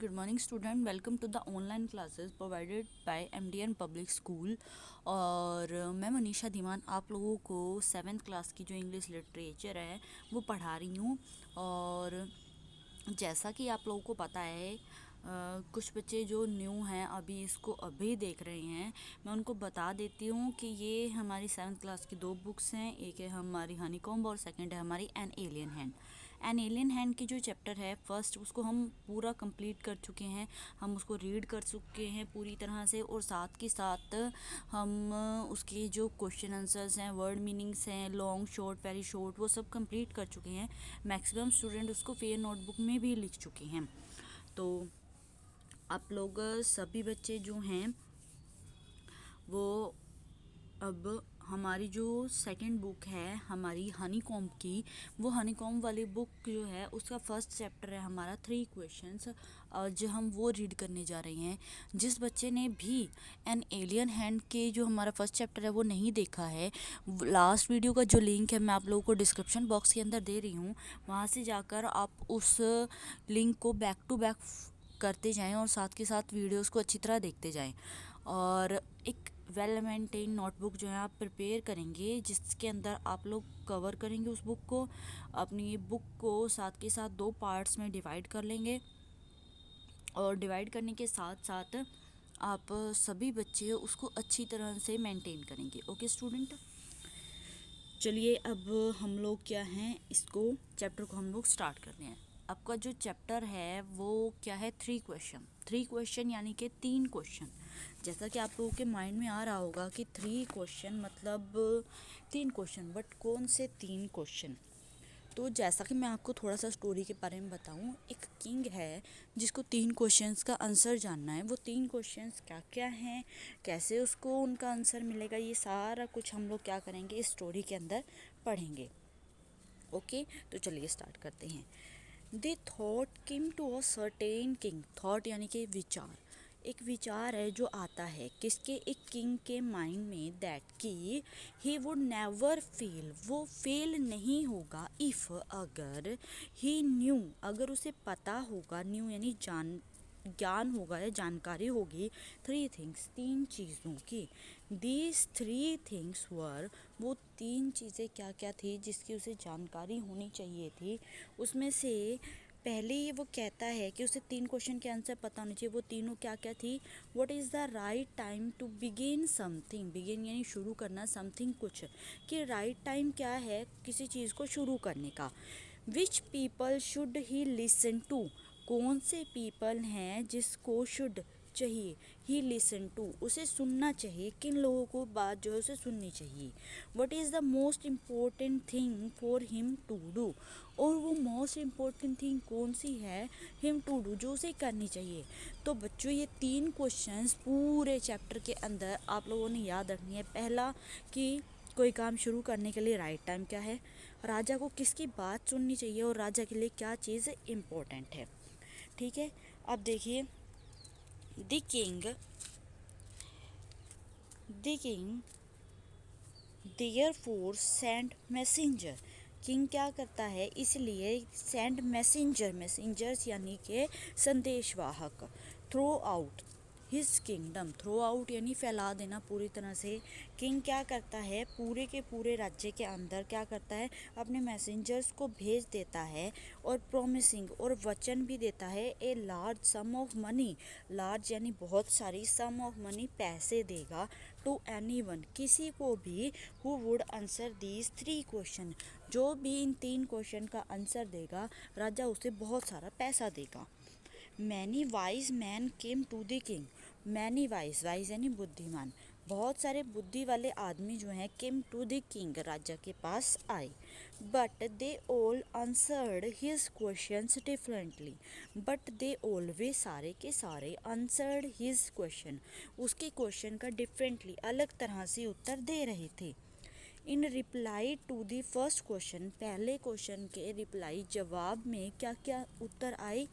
Good morning student, welcome to the online classes provided by MDN Public School। और मैं मनीषा धीमान आप लोगों को 7th क्लास की जो इंग्लिश लिटरेचर है वो पढ़ा रही हूँ। और जैसा कि आप लोगों को पता है, कुछ बच्चे जो न्यू हैं अभी इसको अभी देख रहे हैं, मैं उनको बता देती हूँ कि ये हमारी 7th क्लास की दो बुक्स हैं। एक है हमारी हनीकॉम्ब और सेकंड है हमारी an alien hand. An alien hand की जो चैप्टर है फर्स्ट, उसको हम पूरा कंप्लीट कर चुके हैं, हम उसको रीड कर चुके हैं पूरी तरह से। और साथ के साथ हम उसके जो क्वेश्चन आंसर्स हैं, वर्ड मीनिंग्स हैं, लॉन्ग शॉर्ट वेरी शॉर्ट, वो सब कंप्लीट कर चुके हैं। मैक्सिमम स्टूडेंट उसको फेयर नोटबुक में भी लिख चुके हैं। तो आप लोग सभी बच्चे जो हैं वो अब हमारी जो सेकंड बुक है हमारी हनीकॉम्ब की, वो हनीकॉम्ब वाली बुक जो है उसका फर्स्ट चैप्टर है हमारा 3 क्वेश्चंस, जो हम वो रीड करने जा रहे हैं। जिस बच्चे ने भी एन एलियन हैंड के जो हमारा फर्स्ट चैप्टर है वो नहीं देखा है, लास्ट वीडियो का जो लिंक है मैं आप लोगों को डिस्क्रिप्शन बॉक्स के अंदर दे रही हूँ, वहाँ से जाकर आप उस लिंक को बैक टू बैक करते जाएं और साथ के साथ वीडियोस को अच्छी तरह देखते जाएं। और एक वेल मेंटेन नोटबुक जो है आप प्रिपेयर करेंगे, जिसके अंदर आप लोग कवर करेंगे उस बुक को। अपनी बुक को साथ के साथ 2 पार्ट्स में डिवाइड कर लेंगे और डिवाइड करने के साथ साथ आप सभी बच्चे उसको अच्छी तरह से मेंटेन करेंगे। ओके स्टूडेंट, चलिए अब हम लोग क्या हैं, इसको चैप्टर को हम लोग स्टार्ट करते हैं। आपका जो चैप्टर है वो क्या है, 3 क्वेश्चन यानी कि 3 क्वेश्चन। जैसा कि आप लोगों के माइंड में आ रहा होगा कि 3 क्वेश्चन मतलब 3 क्वेश्चन, बट कौन से 3 क्वेश्चन। तो जैसा कि मैं आपको थोड़ा सा स्टोरी के बारे में बताऊं, एक किंग है जिसको 3 क्वेश्चंस का आंसर जानना है। वो 3 क्वेश्चंस क्या क्या हैं, कैसे उसको उनका आंसर मिलेगा, ये सारा कुछ हम लोग क्या करेंगे इस स्टोरी के अंदर पढ़ेंगे। ओके, तो चलिए स्टार्ट करते हैं। They thought came to a certain king. Thought यानी कि विचार, एक विचार है जो आता है किसके, एक किंग के माइंड में, दैट कि ही वुड नेवर फेल, वो फेल नहीं होगा, इफ़ अगर, ही न्यू, अगर उसे पता होगा, न्यू यानी ज्ञान होगा या जानकारी होगी, 3 थिंग्स, 3 चीज़ों की। दीज 3 थिंग्स वर, वो 3 चीज़ें क्या क्या थी जिसकी उसे जानकारी होनी चाहिए थी। उसमें से पहले ही वो कहता है कि उसे 3 क्वेश्चन के आंसर पता होने चाहिए। वो तीनों क्या क्या थी, what is the right time to begin something, begin यानी शुरू करना, समथिंग कुछ, कि राइट टाइम क्या है किसी चीज़ को शुरू करने का। Which people should he listen to, कौन से पीपल हैं जिसको शुड चाहिए, ही लिसन टू, उसे सुनना चाहिए, किन लोगों को बात जो है उसे सुननी चाहिए। What is the most important thing for him to do, और वो मोस्ट इम्पोर्टेंट थिंग कौन सी है, हिम टू डू, जो उसे करनी चाहिए। तो बच्चों ये 3 क्वेश्चंस पूरे चैप्टर के अंदर आप लोगों ने याद रखनी है। पहला कि कोई काम शुरू करने के लिए राइट टाइम क्या है, राजा को किसकी बात सुननी चाहिए और राजा के लिए क्या चीज़ इम्पोर्टेंट है। ठीक है, अब देखिए, the king therefore send messenger, king क्या करता है, इसलिए सेंड मैसेंजर, मैसेंजर्स यानी कि संदेशवाहक, throughout his kingdom, throw out यानी फैला देना पूरी तरह से। किंग क्या करता है, पूरे के पूरे राज्य के अंदर क्या करता है, अपने मैसेंजर्स को भेज देता है और प्रोमिसिंग, और वचन भी देता है, a large some of money, large यानी बहुत सारी, सम ऑफ मनी पैसे देगा, टू एनीवन किसी को भी, who would answer these 3 question, जो भी इन 3 क्वेश्चन का आंसर देगा राजा उसे बहुत सारा पैसा देगा। Many wise man came to the king, many wise, wise यानी बुद्धिमान, बहुत सारे बुद्धि वाले आदमी जो हैं, केम टू द किंग, राजा के पास आए। But they all answered his questions differently, but they all, वे सारे के सारे, आंसर्ड हिज क्वेश्चन, उसके क्वेश्चन का डिफरेंटली, अलग तरह से उत्तर दे रहे थे। In reply to the first question, पहले क्वेश्चन के रिप्लाई जवाब में क्या क्या उत्तर आए।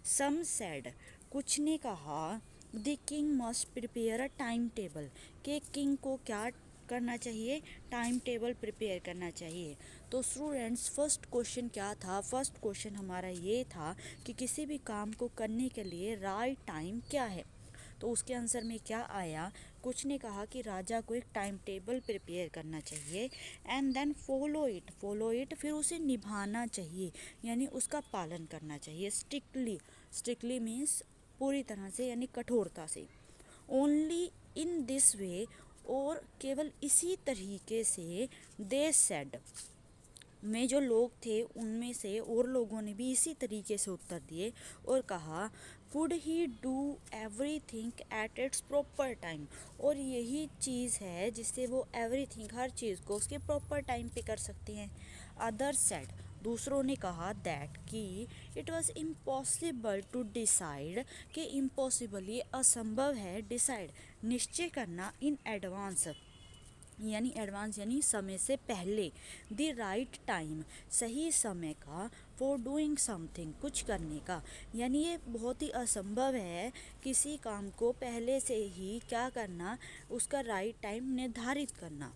सम सेड, कुछ ने कहा, the king must prepare a time table, कि किंग को क्या करना चाहिए, टाइम टेबल प्रिपेयर करना चाहिए। तो स्टूडेंट्स फर्स्ट क्वेश्चन क्या था? फर्स्ट क्वेश्चन हमारा ये था कि किसी भी काम को करने के लिए राइट टाइम क्या है। तो उसके आंसर में क्या आया? कुछ ने कहा कि राजा को एक टाइम टेबल प्रिपेयर करना चाहिए एंड देन फॉलो इट फिर उसे निभाना चाहिए, यानी उसका पालन करना चाहिए स्ट्रिक्टली मीन्स पूरी तरह से, यानी कठोरता से। ओनली इन दिस वे, और केवल इसी तरीके से, दे सेड, में जो लोग थे उनमें से और लोगों ने भी इसी तरीके से उत्तर दिए और कहा could he do everything at its proper time, और यही चीज़ है जिससे वो एवरीथिंग, हर चीज़ को उसके प्रॉपर टाइम पे कर सकते हैं। अदर सेड, दूसरों ने कहा दैट कि it was impossible to decide, कि इम्पॉसिबल ये असंभव है, डिसाइड निश्चय करना, इन एडवांस यानी समय से पहले, द राइट टाइम सही समय का, फॉर डूइंग समथिंग कुछ करने का, यानी ये बहुत ही असंभव है किसी काम को पहले से ही क्या करना, उसका राइट टाइम निर्धारित करना।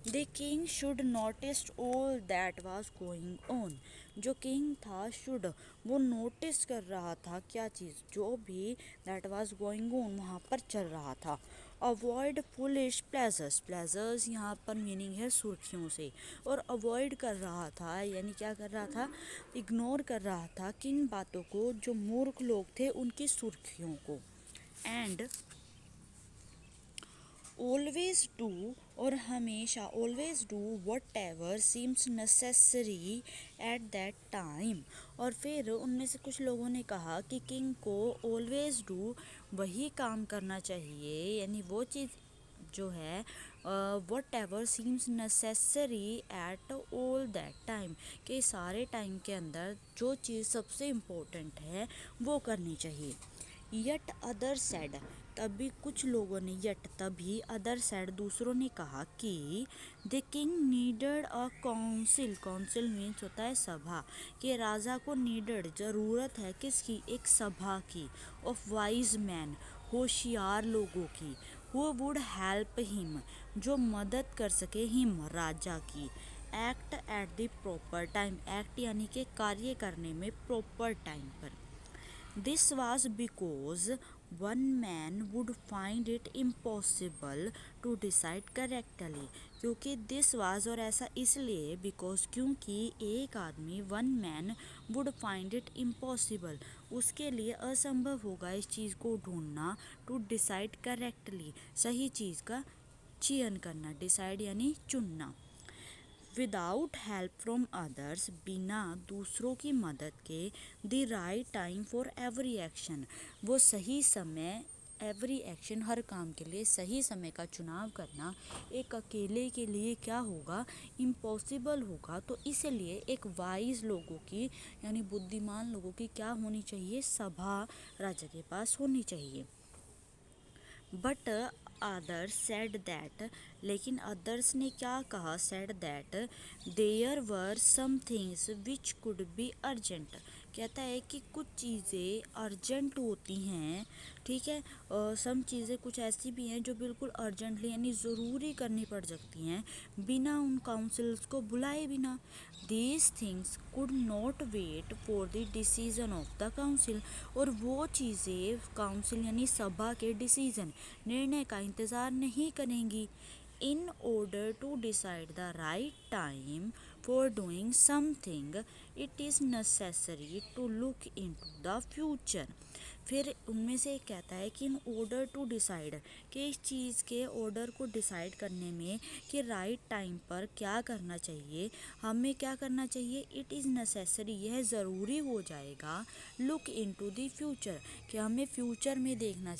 The king should notice all that was going on, जो किंग था शुड, वो नोटिस कर रहा था क्या चीज़, जो भी दैट वाज गोइंग ऑन वहाँ पर चल रहा था। अवॉइड फुलिश प्लेजर्स यहाँ पर मीनिंग है सुर्खियों से, और अवॉइड कर रहा था यानी क्या कर रहा था, इग्नोर कर रहा था किन बातों को, जो मूर्ख लोग थे उनकी सुर्खियों को। एंड ऑलवेज डू, और हमेशा always do what ever seems necessary at that time, और फिर उनमें से कुछ लोगों ने कहा कि किंग को ऑलवेज डू वही काम करना चाहिए, यानी वो चीज़ जो है what ever seems necessary at all that time, कि सारे टाइम के अंदर जो चीज़ सबसे इम्पोर्टेंट है वो करनी चाहिए। यट अदर सेड, तभी कुछ लोगों ने, तभी अदर सेड दूसरों ने कहा कि the king needed a council means होता है सभा, कि राजा को नीडेड ज़रूरत है किसकी, एक सभा की, ऑफ वाइज मैन होशियार लोगों की, हु वुड हेल्प हिम जो मदद कर सके, हिम राजा की, act at the proper time, act यानी कि कार्य करने में प्रॉपर टाइम पर। This was because one man would find it impossible to decide correctly, क्योंकि this was, और ऐसा इसलिए because, क्योंकि एक आदमी, one man would find it impossible, उसके लिए असंभव होगा इस चीज़ को ढूंढना, to decide correctly सही चीज़ का चयन करना, decide यानी चुनना। विदाउट हेल्प फ्रॉम अदर्स, बिना दूसरों की मदद के, the right time for every action, वो सही समय, एवरी एक्शन हर काम के लिए सही समय का चुनाव करना एक अकेले के लिए क्या होगा, इम्पॉसिबल होगा। तो इसलिए एक वाइज लोगों की यानी बुद्धिमान लोगों की क्या होनी चाहिए, सभा राजा के पास होनी चाहिए। बट अदर्स सेड दैट, लेकिन अदर्स ने क्या कहा, said that there were some things which could be urgent, कहता है कि कुछ चीज़ें अर्जेंट होती हैं, ठीक है, सम चीज़ें कुछ ऐसी भी हैं जो बिल्कुल अर्जेंटली यानी ज़रूरी करनी पड़ सकती हैं बिना उन काउंसिल्स को बुलाए बिना। These things could not wait for the decision of the council, और वो चीज़ें काउंसिल यानी सभा के डिसीजन, निर्णय का इंतज़ार नहीं करेंगी। In order to decide the right time for doing something, it is necessary to look into the future. फिर उनमें से एक कहता है कि इन ऑर्डर टू डिसाइड, कि इस चीज़ के ऑर्डर को डिसाइड करने में कि राइट टाइम पर क्या करना चाहिए, हमें क्या करना चाहिए, इट इज़ नेसेसरी यह ज़रूरी हो जाएगा, लुक इनटू द फ्यूचर, कि हमें फ्यूचर में देखना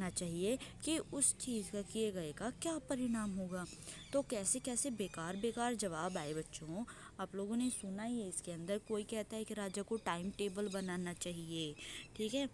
चाहिए कि उस चीज़ का किए गए का क्या परिणाम होगा। तो कैसे कैसे बेकार जवाब आए बच्चों, आप लोगों ने सुना ही है। इसके अंदर कोई कहता है कि राजा को टाइम टेबल बनाना चाहिए, ठीक है,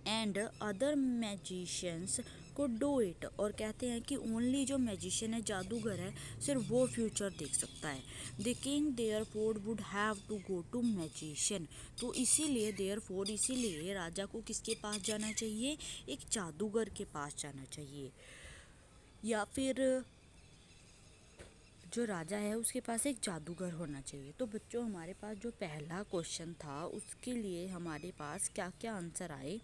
एंड अदर मैजिशियंस को डू इट, और कहते हैं कि ओनली जो मैजिशियन है, जादूगर है, सिर्फ वो फ्यूचर देख सकता है। The king therefore would have to go to magician, तो इसीलिए राजा को किसके पास जाना चाहिए, एक जादूगर के पास जाना चाहिए। या फिर जो राजा है उसके पास एक जादूगर होना चाहिए। तो बच्चों, हमारे पास जो पहला क्वेश्चन था उसके लिए हमारे पास क्या क्या आंसर आए।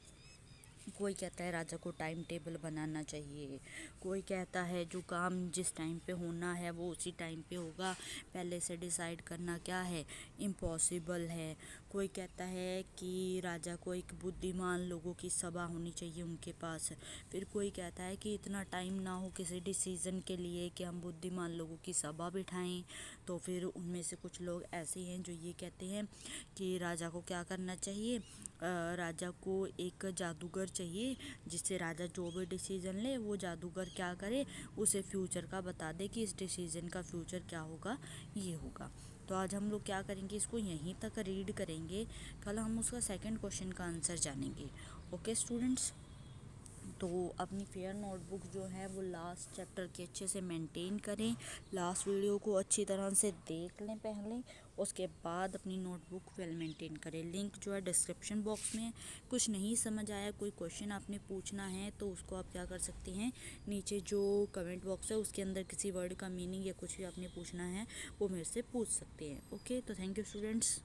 कोई कहता है राजा को टाइम टेबल बनाना चाहिए, कोई कहता है जो काम जिस टाइम पे होना है वो उसी टाइम पे होगा, पहले से डिसाइड करना क्या है, इम्पॉसिबल है। कोई कहता है कि राजा को एक बुद्धिमान लोगों की सभा होनी चाहिए उनके पास। फिर कोई कहता है कि इतना टाइम ना हो किसी डिसीज़न के लिए कि हम बुद्धिमान लोगों की सभा बिठाएं। तो फिर उनमें से कुछ लोग ऐसे हैं जो ये कहते हैं कि राजा को क्या करना चाहिए, राजा को एक जादूगर चाहिए जिससे राजा जो भी डिसीज़न ले वो जादूगर क्या करे, उसे फ्यूचर का बता दे कि इस डिसीज़न का फ्यूचर क्या होगा, ये होगा। तो आज हम लोग क्या करेंगे, इसको यहीं तक रीड करेंगे, कल हम उसका सेकंड क्वेश्चन का आंसर जानेंगे। ओके स्टूडेंट्स, तो अपनी फेयर नोटबुक जो है वो लास्ट चैप्टर के अच्छे से मेंटेन करें, लास्ट वीडियो को अच्छी तरह से देख लें पहले, उसके बाद अपनी नोटबुक वेल मेंटेन करें। लिंक जो है डिस्क्रिप्शन बॉक्स में है। कुछ नहीं समझ आया, कोई क्वेश्चन आपने पूछना है तो उसको आप क्या कर सकते हैं, नीचे जो कमेंट बॉक्स है उसके अंदर किसी वर्ड का मीनिंग या कुछ भी आपने पूछना है वो मेरे से पूछ सकते हैं। ओके, तो थैंक यू स्टूडेंट्स।